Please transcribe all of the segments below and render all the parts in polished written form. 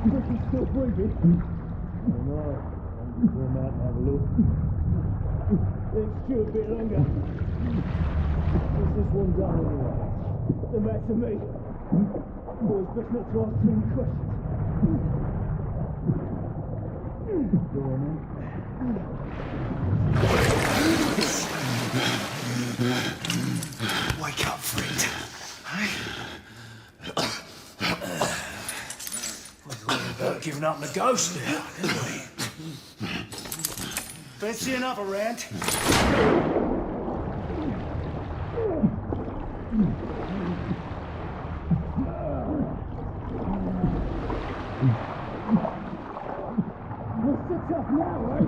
He's still breathing. I know. I'm just going out and have a look. Let's chew a bit longer. What's this one done anyway? Then back to me. Boys, best not to ask too many questions. Go on, then. Wake up, friend. Hey? We thought about giving up on the ghost now, didn't we? Fancy another round? What's the tough now, eh?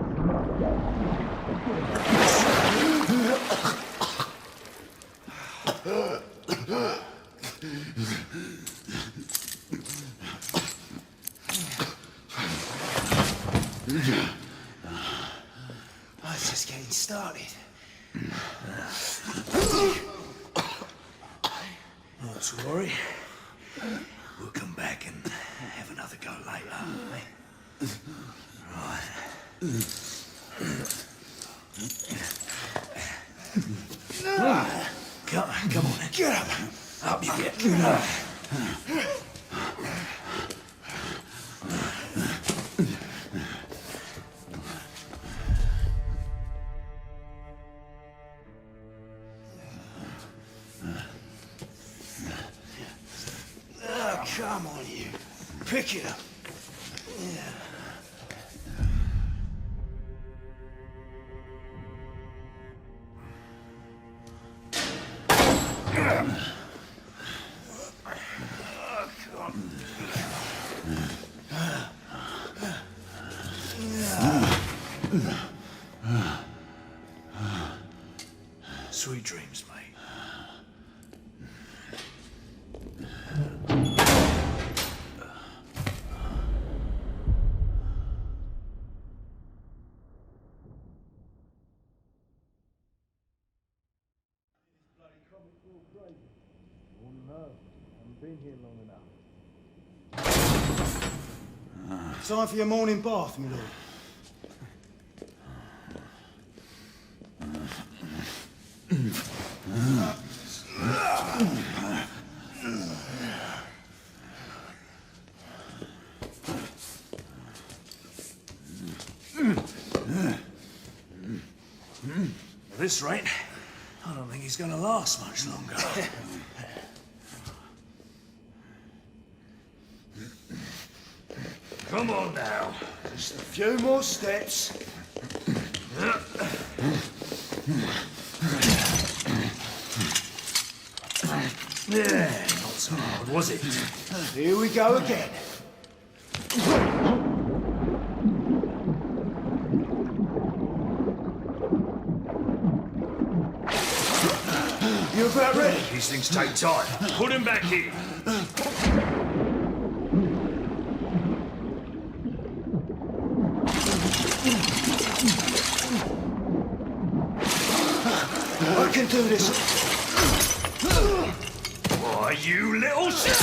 Oh, it's just getting started. Not to worry. We'll come back and have another go later, eh? Right. Come on, get up. Up you get. Come on, you. Pick it up. Yeah. Sweet dreams, mate. Been here long enough. Time for your morning bath, my lord. At this rate, I don't think he's going to last much longer. Come on now. Just a few more steps. Yeah, not so hard, was it? Here we go again. You about ready? These things take time. Put him back in. I can do this. Why, you little shit!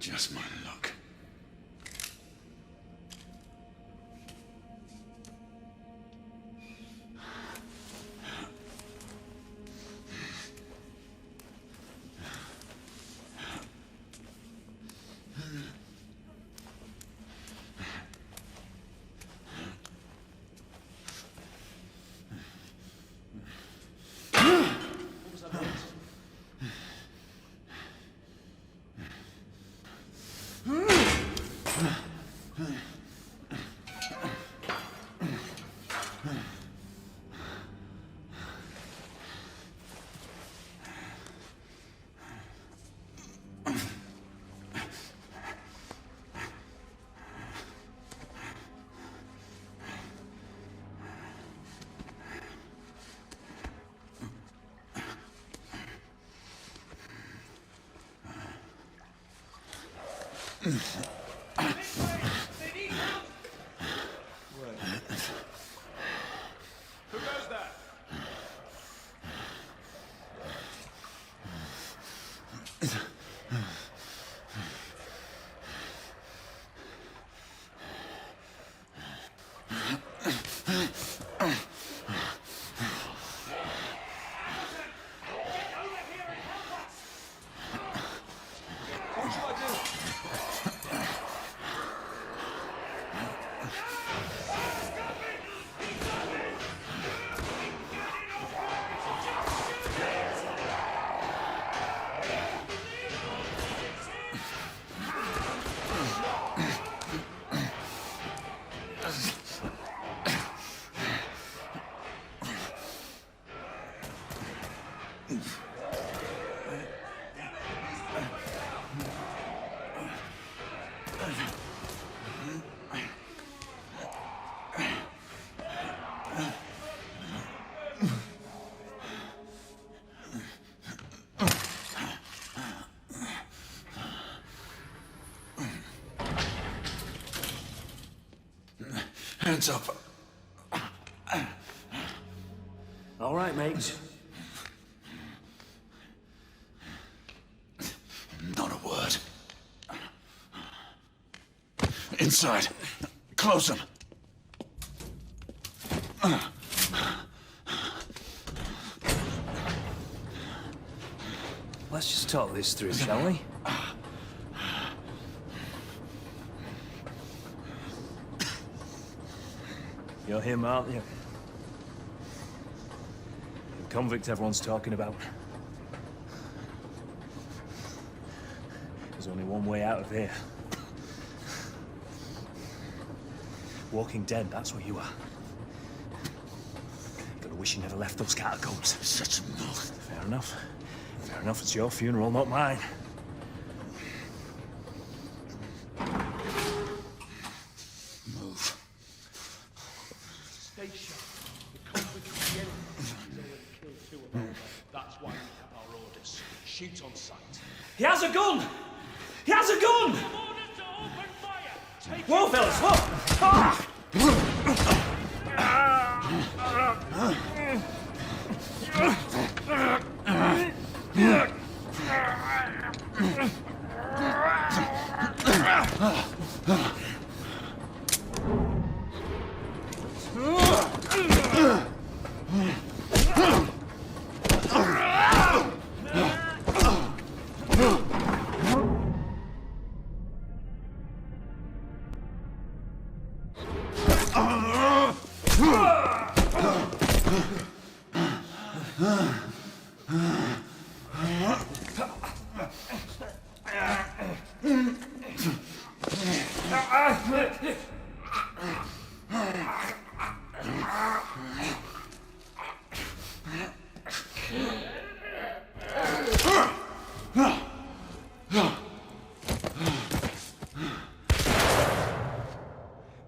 Just my luck. Who does that? Hands up. All right, mates. Not a word. Inside. Close them. Let's just talk this through, shall we? You're him, aren't you? The convict everyone's talking about. There's only one way out of here. Walking dead, that's what you are. Gotta wish you never left those catacombs. Such a mouth. Fair enough. Fair enough, it's your funeral, not mine. Move. Stay sharp. The convict will be anything. They will kill two of them. That's why we have our orders. Shoot on sight. He has a gun! He has a gun! Orders to open fire! Take Whoa, fellas, whoa! Ah!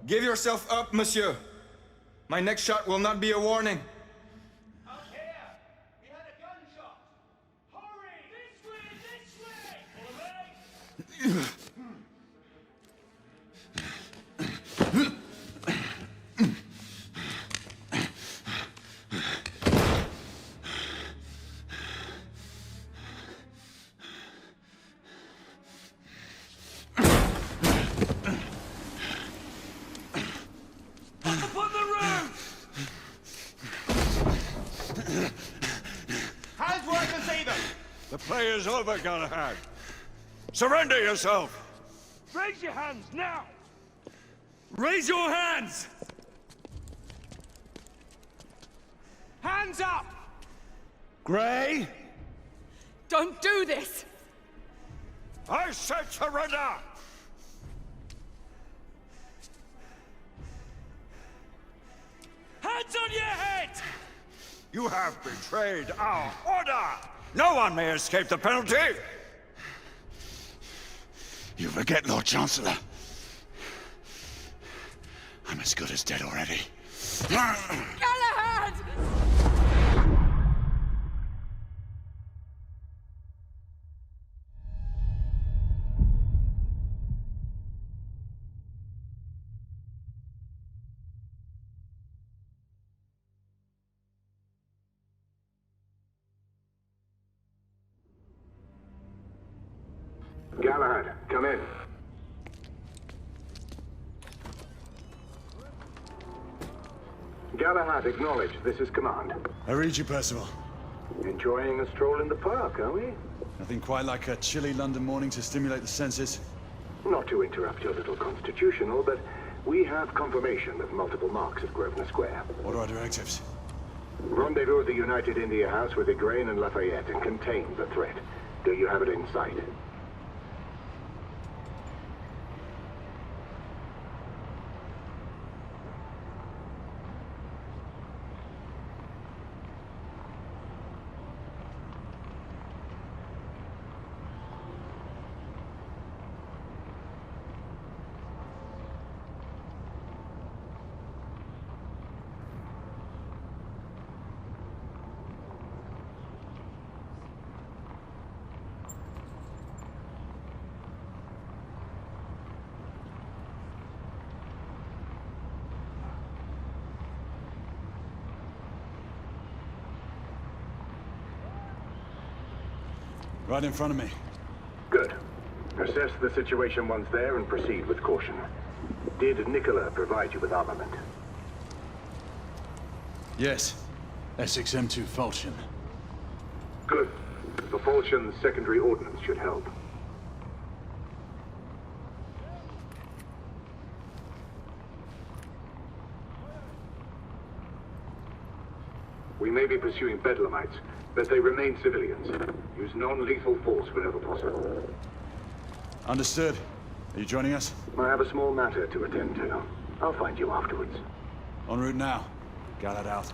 Give yourself up, monsieur. My next shot will not be a warning. Out here! We had a gunshot! Hurry! This way! All right? Up on the roof! Hands where I can see them! The play's over, Galahad. Surrender yourself! Raise your hands now! Raise your hands! Hands up! Gray, Don't do this! I said surrender! Hands on your head! You have betrayed our order! No one may escape the penalty! You forget, Lord Chancellor. I'm as good as dead already. Galahad! Galahad, come in. Galahad, acknowledge. This is command. I read you, Percival. Enjoying a stroll in the park, are we? Nothing quite like a chilly London morning to stimulate the senses. Not to interrupt your little constitutional, but we have confirmation of multiple marks at Grosvenor Square. What are our directives? Rendezvous at the United India House with Igraine and Lafayette and contain the threat. Do you have it in sight? Right in front of me. Good. Assess the situation once there and proceed with caution. Did Nicola provide you with armament? Yes. Essex M2 Falchion. Good. The Falchion's secondary ordnance should help. We may be pursuing Bedlamites, but they remain civilians. Use non-lethal force whenever possible. Understood. Are you joining us? I have a small matter to attend to. I'll find you afterwards. En route now. Galahad out.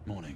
Morning.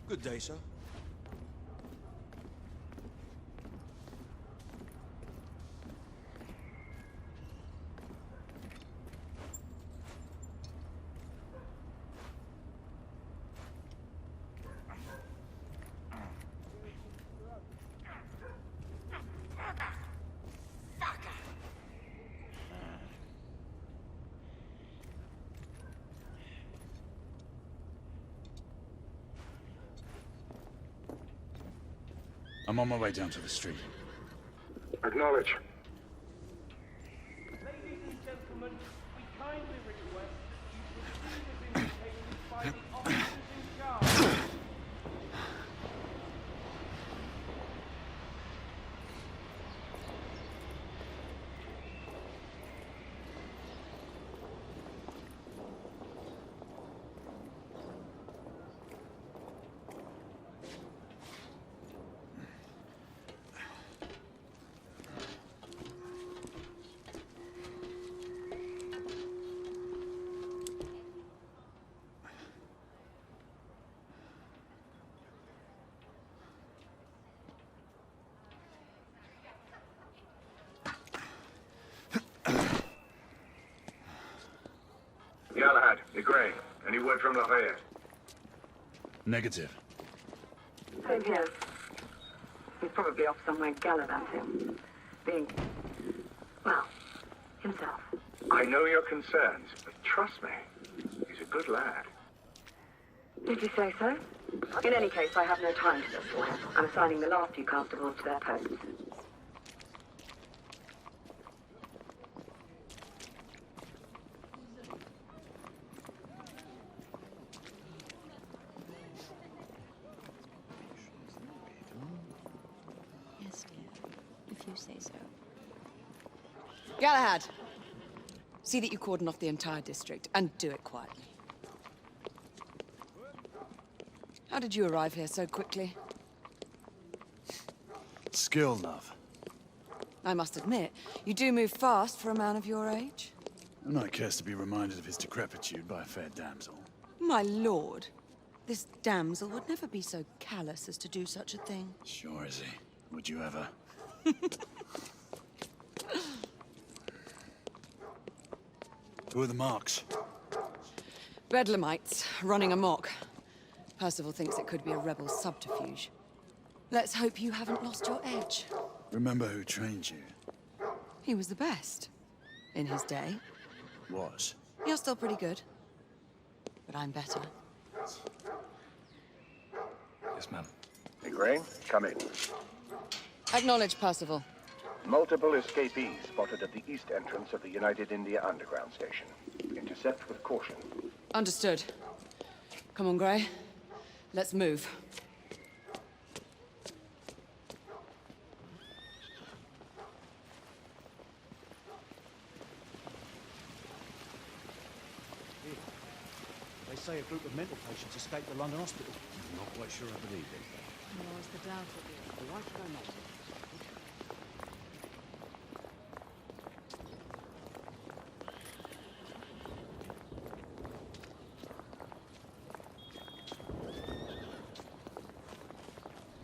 Good day, sir. I'm on my way down to the street. Acknowledge. Ladies and gentlemen, we kindly request you proceed as indicated by the officers in charge. Galahad, you're Gray. Any word from Lafayette? Negative. Same here. He's probably off somewhere gallivanting. Being, well, himself. I know your concerns, but trust me, he's a good lad. Did you say so? In any case, I have no time to this. I'm assigning the last few constables to their posts. Yes, dear. If you say so. Galahad! See that you cordon off the entire district, and do it quietly. How did you arrive here so quickly? Skill, love. I must admit, you do move fast for a man of your age. A knight cares to be reminded of his decrepitude by a fair damsel. My lord, this damsel would never be so callous as to do such a thing. Sure is he. Would you ever? Who are the marks? Bedlamites, running amok. Percival thinks it could be a rebel subterfuge. Let's hope you haven't lost your edge. Remember who trained you? He was the best. In his day. Was. You're still pretty good. But I'm better. Yes, ma'am. Hey, Gray, come in. Acknowledge, Percival. Multiple escapees spotted at the east entrance of the United India Underground Station. Intercept with caution. Understood. Come on, Gray. Let's move. They say a group of mental patients escaped the London hospital. I'm not quite sure I believe it. Nor is the doubt of it. Why should I not?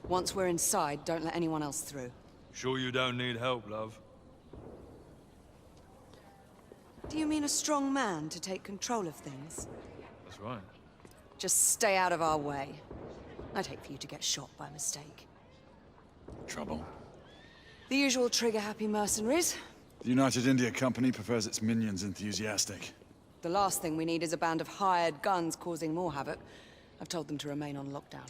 Once we're inside, don't let anyone else through. Sure you don't need help, love? Do you mean a strong man to take control of things? That's right. Just stay out of our way. I'd hate for you to get shot by mistake. Trouble. The usual trigger-happy mercenaries. The United India Company prefers its minions enthusiastic. The last thing we need is a band of hired guns causing more havoc. I've told them to remain on lockdown.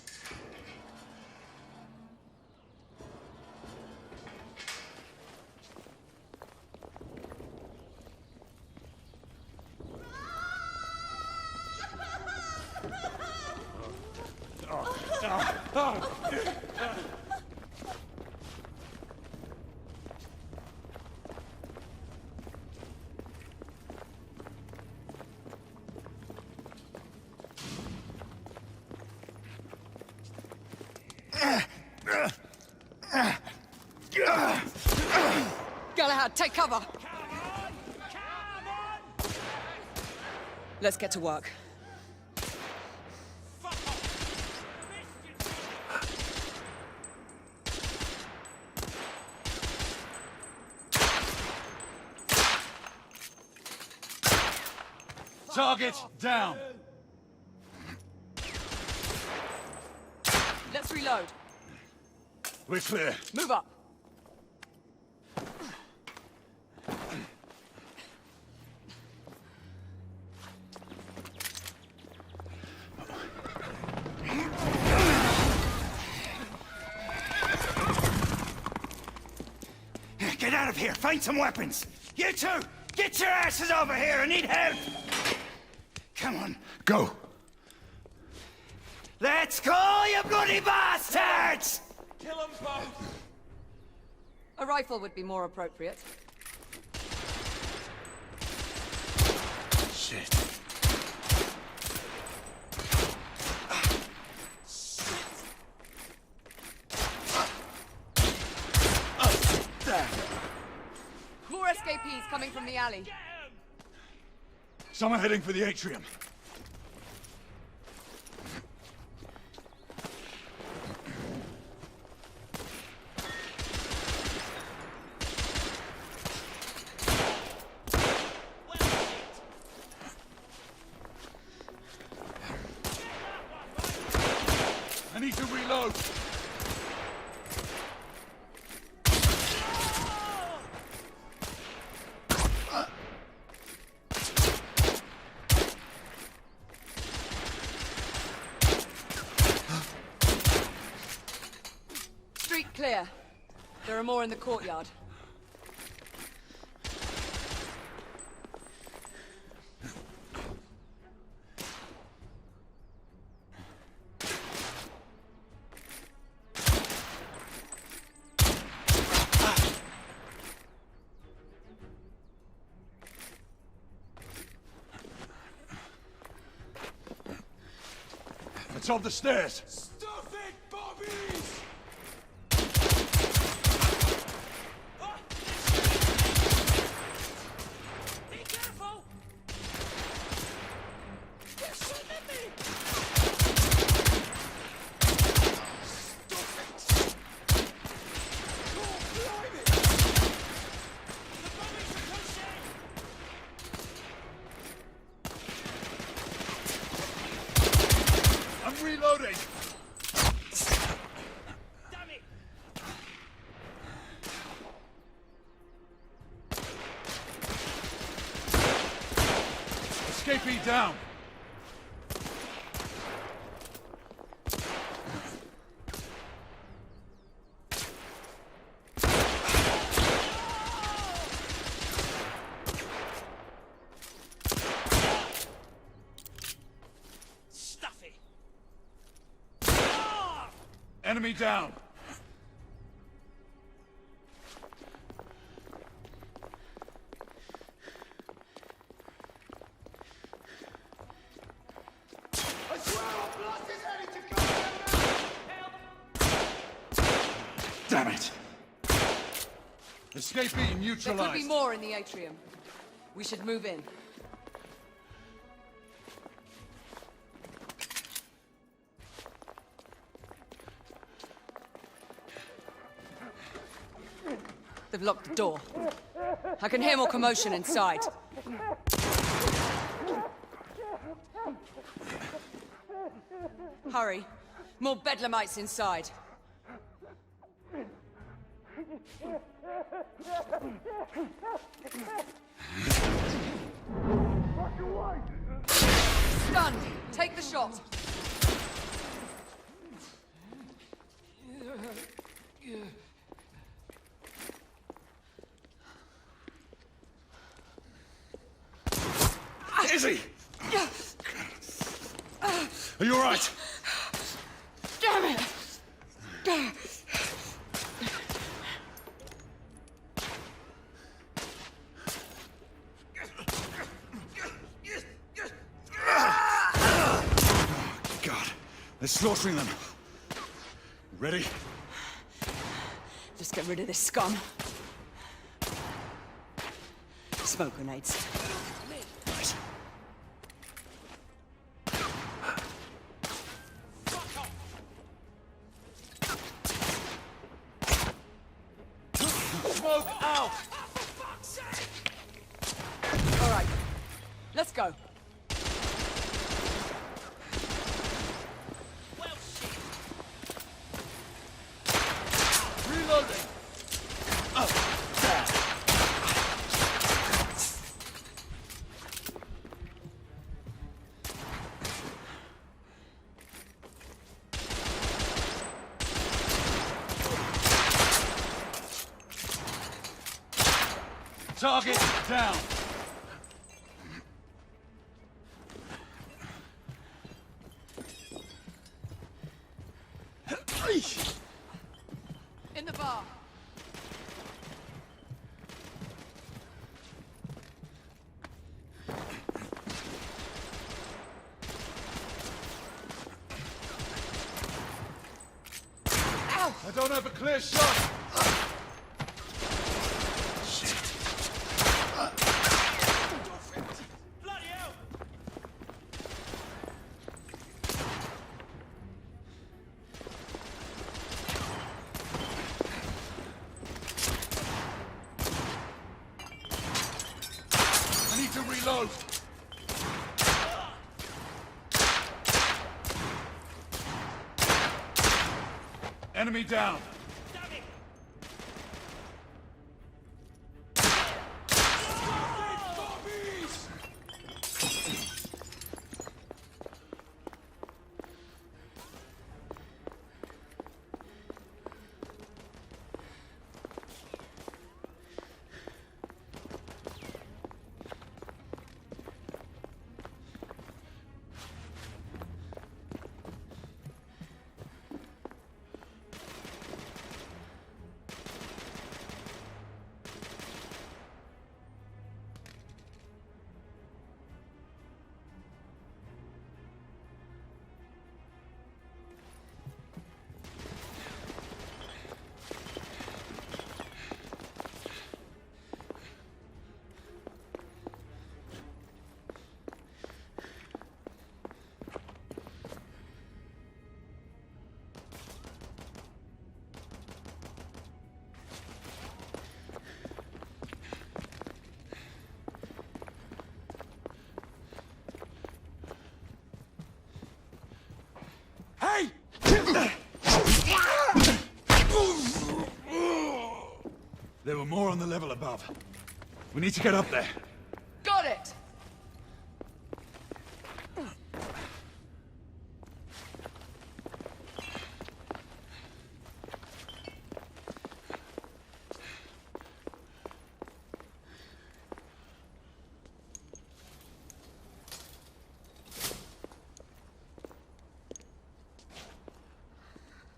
Galahad, take cover! Let's get to work. Target down. Let's reload. We're clear. Move up. Get out of here! Find some weapons! You two! Get your asses over here! I need help! Come on. Go. Let's go, you bloody bastards! Kill them both! A rifle would be more appropriate. Shit. More escapees coming from the alley. Someone heading for the atrium. I need to reload. Street clear. There are more in the courtyard. It's on the stairs. Stuff it, Bobbies! Be careful! They're shooting at me! Stuff it! Oh, blimey! The Bobbies are pushing! I'm reloading. Damn it! Escapee down. Stuff it! Enemy down. I swear I'll blast his head into goddamn help! Damn it. Escapee There could be neutralized. more in the atrium. We should move in. They've locked the door. I can hear more commotion inside. Hurry. More bedlamites inside. Stunned. Take the shot. Izzy! Are you all right? Damn it! God, they're slaughtering them. Ready? Just get rid of this scum. Smoke grenades. Right. Smoke out! All right, let's go. Target down. In the bar. I don't have a clear shot. Bloody hell! I need to reload. Enemy down. Damn it! Hey! There were more on the level above. We need to get up there. Got it!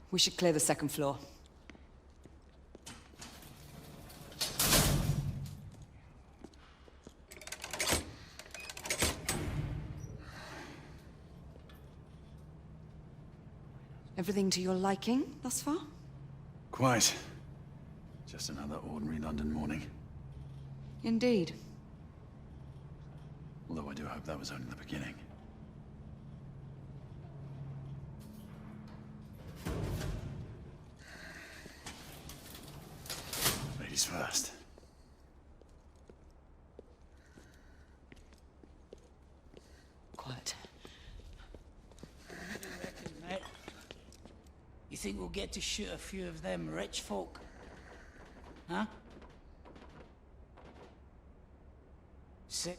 We should clear the second floor. Everything to your liking thus far? Quite. Just another ordinary London morning. Indeed. Although I do hope that was only the beginning. Ladies first. Quiet. Mate, you think we'll get to shoot a few of them rich folk? Huh? Sit.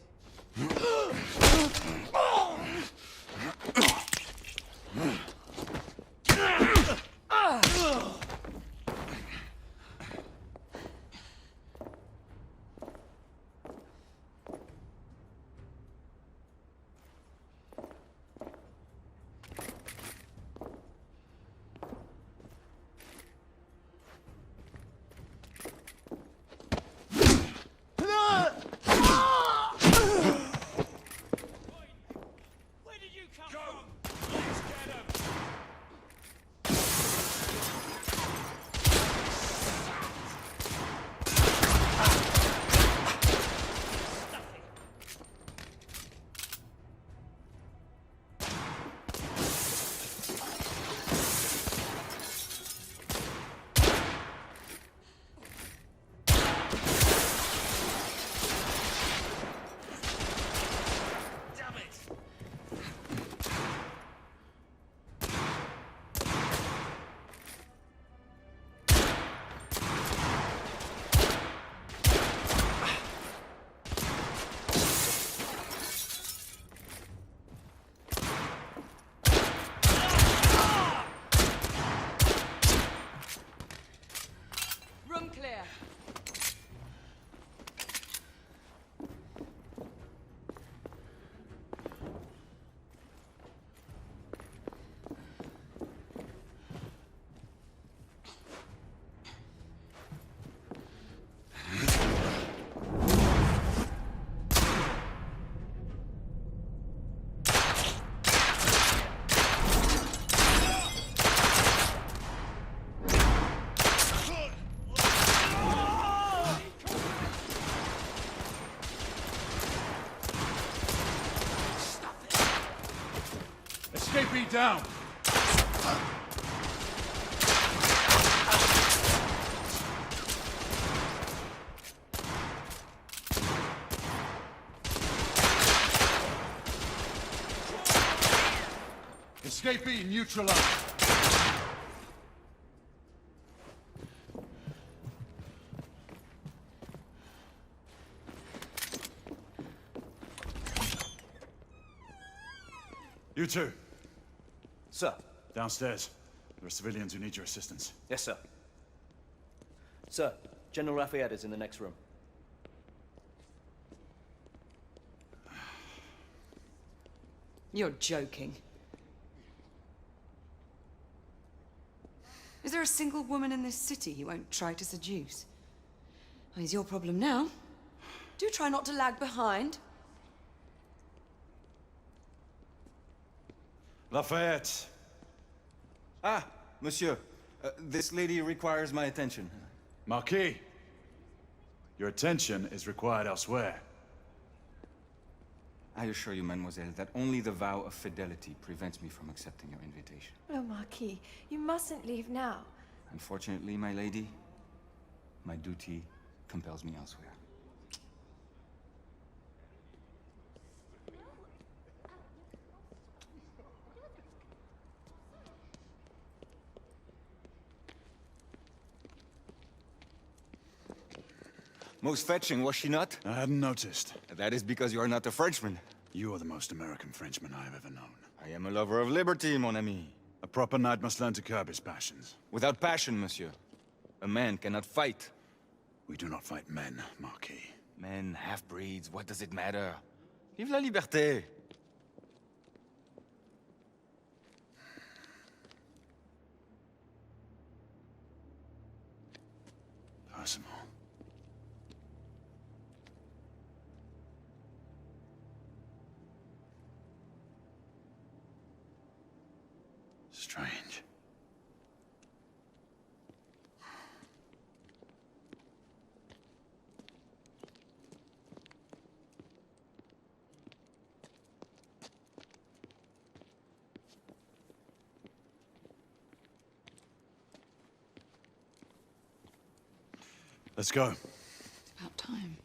Escapee down! Escapee neutralized. You two. Sir. Downstairs. There are civilians who need your assistance. Yes, sir. Sir, General Lafayette is in the next room. You're joking. Is there a single woman in this city he won't try to seduce? Well, he's your problem now. Do try not to lag behind. Lafayette. Ah, monsieur. This lady requires my attention. Marquis, your attention is required elsewhere. I assure you, mademoiselle, that only the vow of fidelity prevents me from accepting your invitation. Oh, Marquis, you mustn't leave now. Unfortunately, my lady, my duty compels me elsewhere. Most fetching, was she not? I hadn't noticed. That is because you are not a Frenchman. You are the most American Frenchman I have ever known. I am a lover of liberty, mon ami. A proper knight must learn to curb his passions. Without passion, monsieur, a man cannot fight. We do not fight men, Marquis. Men, half-breeds, what does it matter? Vive la liberté! Percival. Strange. Let's go. It's about time.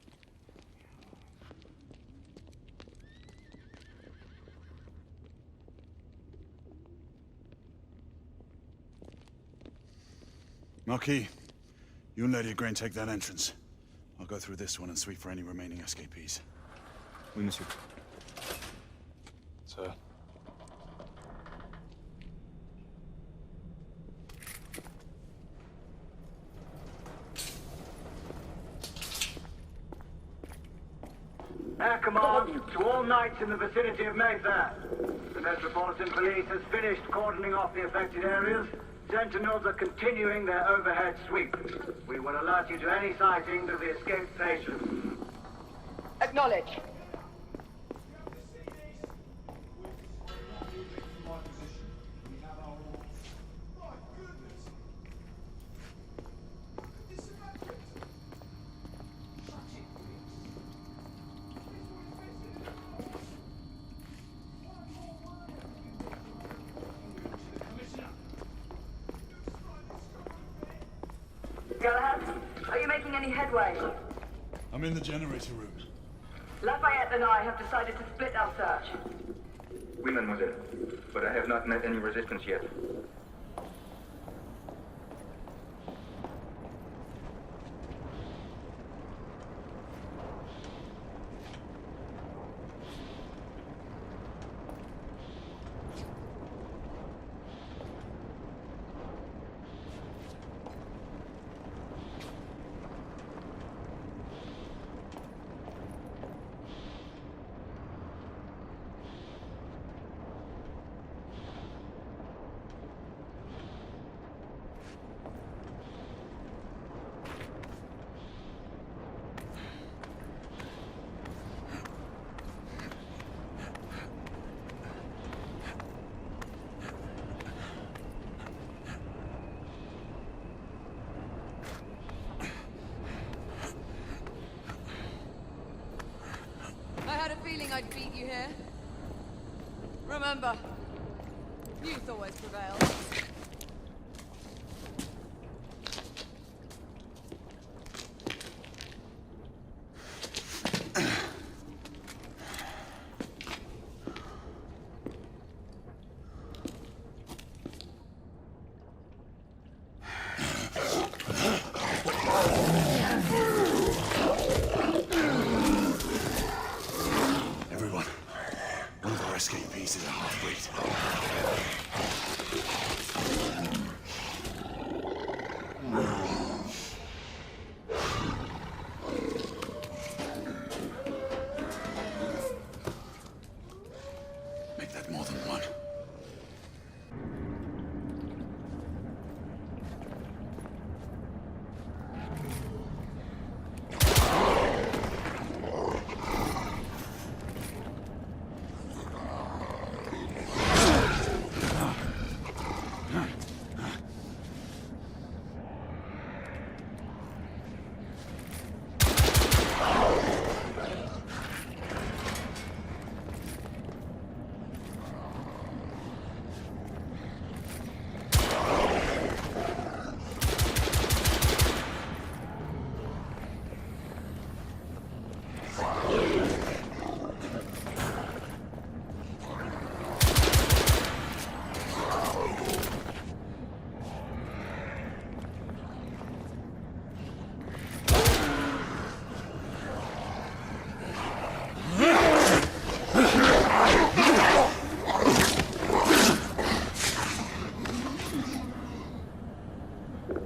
Marquis, you and Lady Grain take that entrance. I'll go through this one and sweep for any remaining escapees. Oui, monsieur. Sir. Air command to all knights in the vicinity of Mayfair. The Metropolitan Police has finished cordoning off the affected areas. Sentinels are continuing their overhead sweep. We will alert you to any sightings of the escaped patients. Acknowledge. Galahad, are you making any headway? I'm in the generator room. Lafayette and I have decided to split our search. Oui, mademoiselle. But I have not met any resistance yet. I had a feeling I'd beat you here. Remember, Youth always prevails. Everyone, one of our escapees is a half-breed. Make that more than one.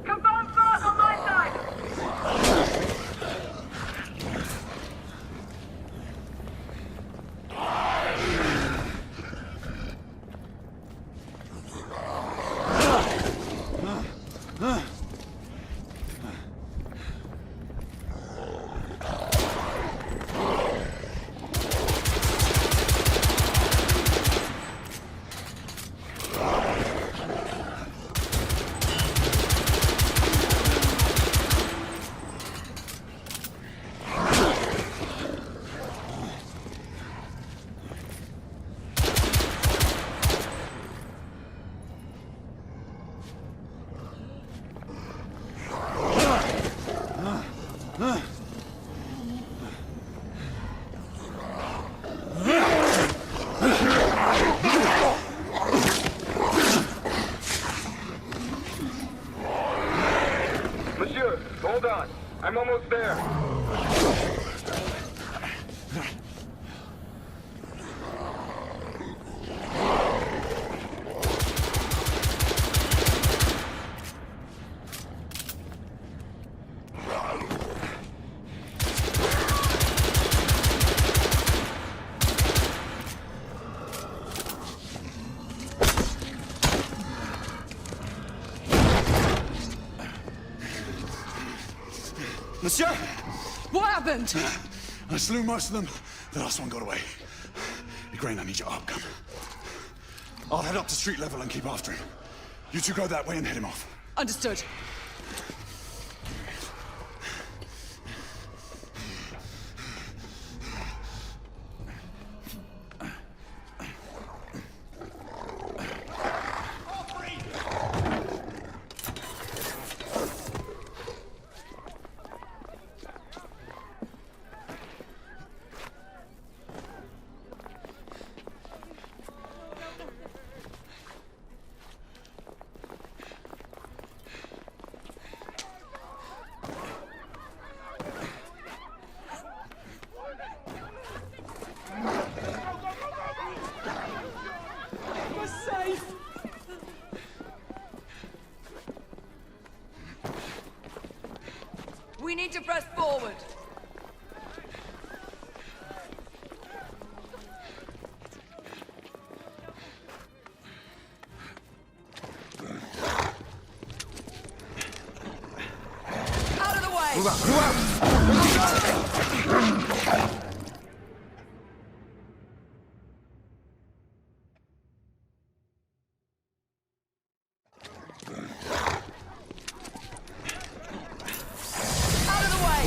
Confirm first on my side! Monsieur, hold on. I'm almost there. Monsieur! What happened? I slew most of them. The last one got away. Igraine, I need your arc gun. I'll head up to street level and keep after him. You two go that way and head him off. Understood. We need to press forward. Out of the way! Move out!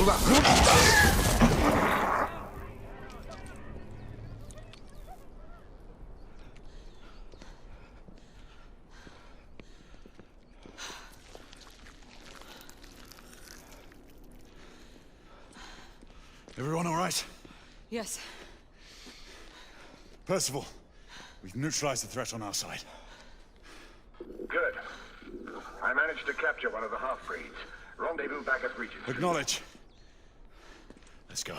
Move out! Move out! Everyone all right? Yes. Percival, we've neutralized the threat on our side. Good. I managed to capture one of the half-breeds. Rendezvous back at Regent. Acknowledge. Let's go.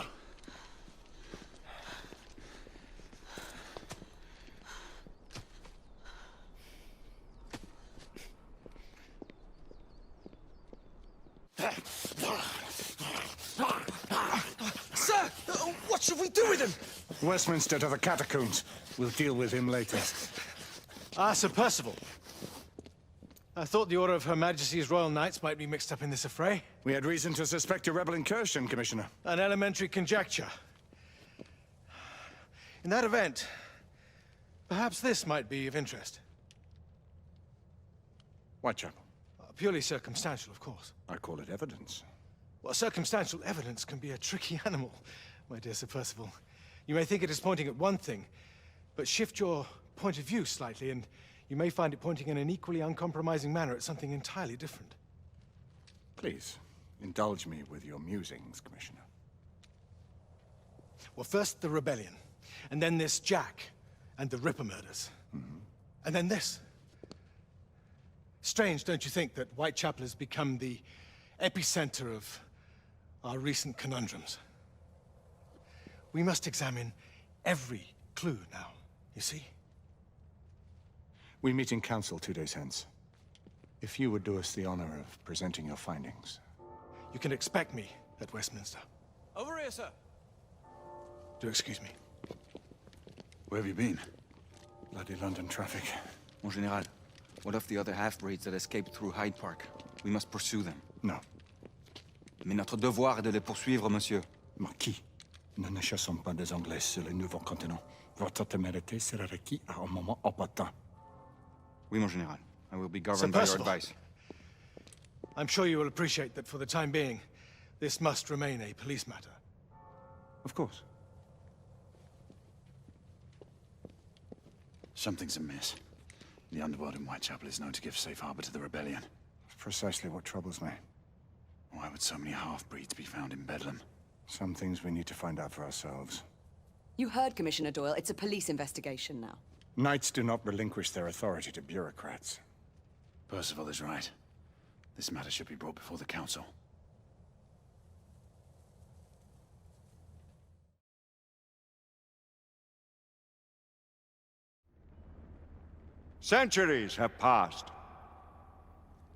Sir! What should we do with him? Westminster to the catacombs. We'll deal with him later. Ah, Sir Percival. I thought the Order of Her Majesty's Royal Knights might be mixed up in this affray. We had reason to suspect a rebel incursion, Commissioner. An elementary conjecture. In that event, perhaps this might be of interest. Whitechapel. Purely circumstantial, of course. I call it evidence. Well, circumstantial evidence can be a tricky animal, my dear Sir Percival. You may think it is pointing at one thing, but shift your point of view slightly, and you may find it pointing in an equally uncompromising manner at something entirely different. Please, indulge me with your musings, Commissioner. Well, first the rebellion, and then this Jack, and the Ripper murders. And then this. Strange, don't you think, that Whitechapel has become the epicenter of our recent conundrums? We must examine every clue now, you see? We meet in council 2 days hence. If you would do us the honor of presenting your findings. You can expect me at Westminster. Over here, sir. Do excuse me. Where have you been? Bloody London traffic. Mon Général, what of the other half-breeds that escaped through Hyde Park? We must pursue them. No. Mais notre devoir est de les poursuivre, monsieur. Marquis, nous ne chassons pas des Anglais sur le nouveau continent. Votre témérité sera requis à un moment opportun. Oui, mon Général. I will be governed by your advice. I'm sure you will appreciate that for the time being, this must remain a police matter. Of course. Something's amiss. The underworld in Whitechapel is known to give safe harbor to the rebellion. Precisely what troubles me. Why would so many half-breeds be found in Bedlam? Some things we need to find out for ourselves. You heard Commissioner Doyle. It's a police investigation now. Knights do not relinquish their authority to bureaucrats. Percival is right. This matter should be brought before the council. Centuries have passed,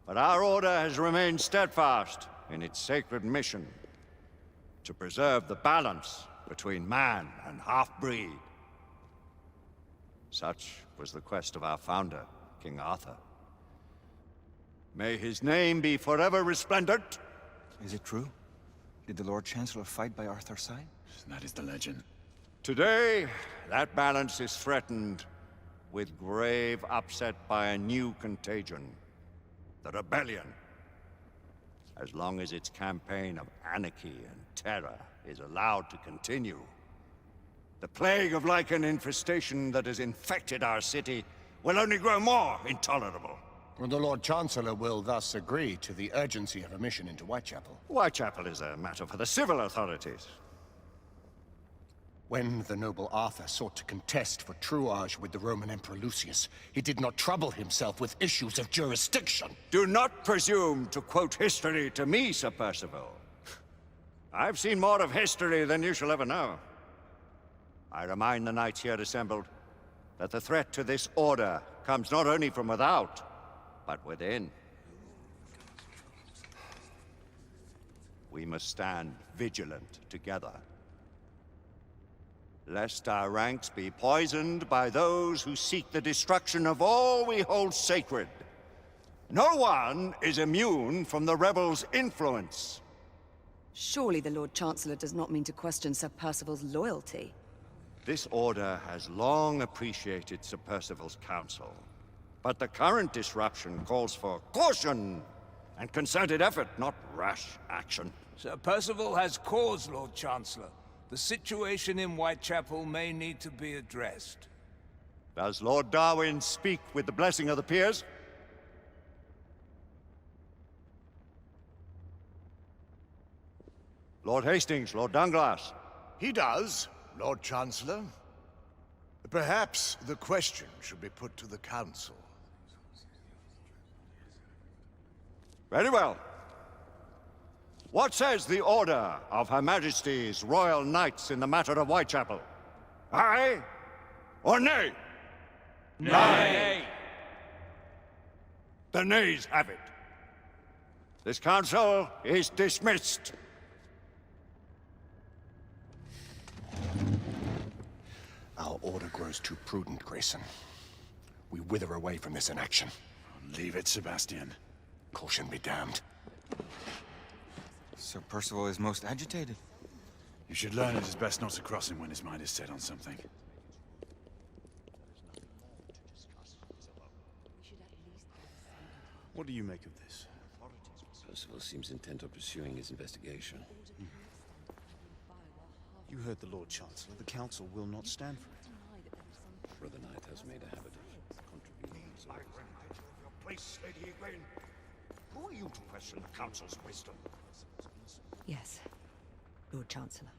but our order has remained steadfast in its sacred mission to preserve the balance between man and half-breed. Such was the quest of our founder, King Arthur. May his name be forever resplendent. Is it true? Did the Lord Chancellor fight by Arthur's side? That is the legend. Today, that balance is threatened with grave upset by a new contagion, the rebellion. As long as its campaign of anarchy and terror is allowed to continue, the plague of lichen infestation that has infected our city will only grow more intolerable. And the Lord Chancellor will thus agree to the urgency of a mission into Whitechapel. Whitechapel is a matter for the civil authorities. When the noble Arthur sought to contest for truage with the Roman Emperor Lucius, he did not trouble himself with issues of jurisdiction. Do not presume to quote history to me, Sir Percival. I've seen more of history than you shall ever know. I remind the knights here assembled that the threat to this order comes not only from without, but within. We must stand vigilant together, lest our ranks be poisoned by those who seek the destruction of all we hold sacred. No one is immune from the rebels' influence. Surely the Lord Chancellor does not mean to question Sir Percival's loyalty. This order has long appreciated Sir Percival's counsel, but the current disruption calls for caution and concerted effort, not rash action. Sir Percival has cause, Lord Chancellor. The situation in Whitechapel may need to be addressed. Does Lord Darwin speak with the blessing of the peers? Lord Hastings, Lord Dunglass. He does, Lord Chancellor. Perhaps the question should be put to the Council. Very well. What says the Order of Her Majesty's Royal Knights in the matter of Whitechapel? Aye or nay? Nay. The nays have it. This council is dismissed. Our order grows too prudent, Grayson. We wither away from this inaction. Leave it, Sebastian. Caution be damned. Sir Percival is most agitated. You should learn it is best not to cross him when his mind is set on something. What do you make of this? Percival seems intent on pursuing his investigation. You heard the Lord Chancellor. The Council will not stand for it. Brother Knight has made a habit of contributing his own. Your place, Lady Egwene. Who are you to question the Council's wisdom? Yes, Lord Chancellor.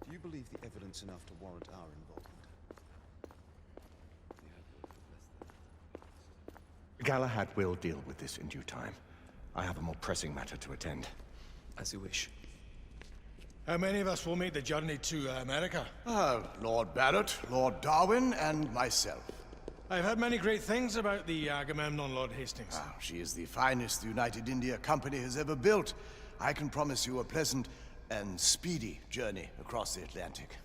Do you believe the evidence enough to warrant our involvement? Galahad will deal with this in due time. I have a more pressing matter to attend. As you wish. How many of us will make the journey to America? Lord Barrett, Lord Darwin, and myself. I've heard many great things about the Agamemnon, Lord Hastings. She is the finest the United India Company has ever built. I can promise you a pleasant and speedy journey across the Atlantic.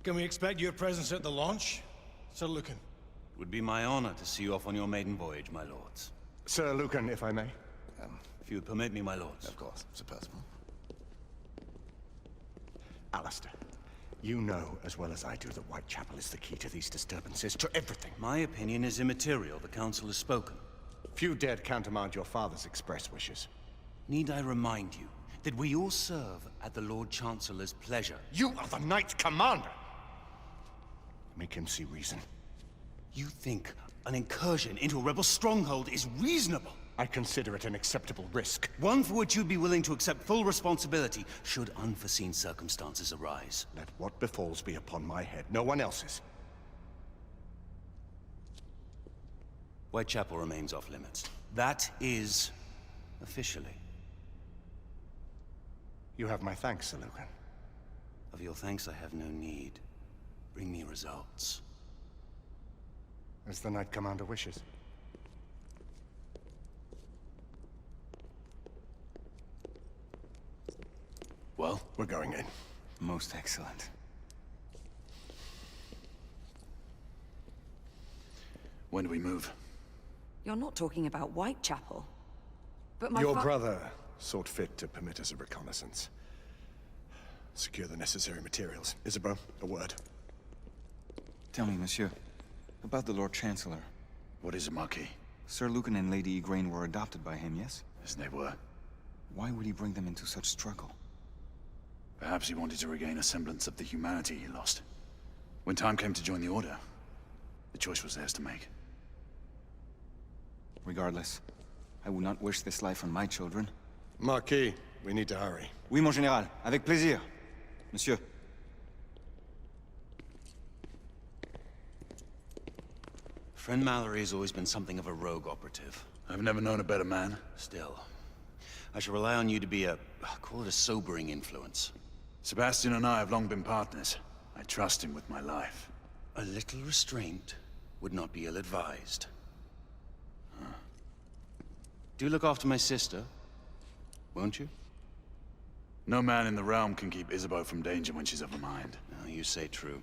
Can we expect your presence at the launch, Sir Lucan? It would be my honor to see you off on your maiden voyage, my lords. Sir Lucan, if I may. If you would permit me, my lords. Of course, Sir Percival. Alistair, you know as well as I do that Whitechapel is the key to these disturbances, to everything. My opinion is immaterial. The Council has spoken. Few dared countermand your father's express wishes. Need I remind you that we all serve at the Lord Chancellor's pleasure? You are the Knight Commander! Make him see reason. You think an incursion into a rebel stronghold is reasonable? I consider it an acceptable risk. One for which you'd be willing to accept full responsibility should unforeseen circumstances arise. Let what befalls be upon my head, no one else's. Whitechapel remains off limits. That is officially. You have my thanks, Sir Lucan. Of your thanks I have no need. Bring me results. As the Knight Commander wishes. Well, we're going in. Most excellent. When do we move? You're not talking about Whitechapel. But my Your brother sought fit to permit us a reconnaissance. Secure the necessary materials. Isabeau, a word. Tell me, monsieur, about the Lord Chancellor. What is it, Marquis? Sir Lucan and Lady Egwene were adopted by him, yes? Yes, they were. Why would he bring them into such struggle? Perhaps he wanted to regain a semblance of the humanity he lost. When time came to join the Order, the choice was theirs to make. Regardless, I would not wish this life on my children. Marquis, we need to hurry. Oui, mon général. Avec plaisir. Monsieur. Friend Mallory has always been something of a rogue operative. I've never known a better man. Still, I shall rely on you to be call it a sobering influence. Sebastian and I have long been partners. I trust him with my life. A little restraint would not be ill-advised. Do look after my sister, won't you? No man in the realm can keep Isabeau from danger when she's of a mind. Oh, you say true.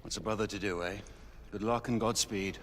What's a brother to do, eh? Good luck and Godspeed.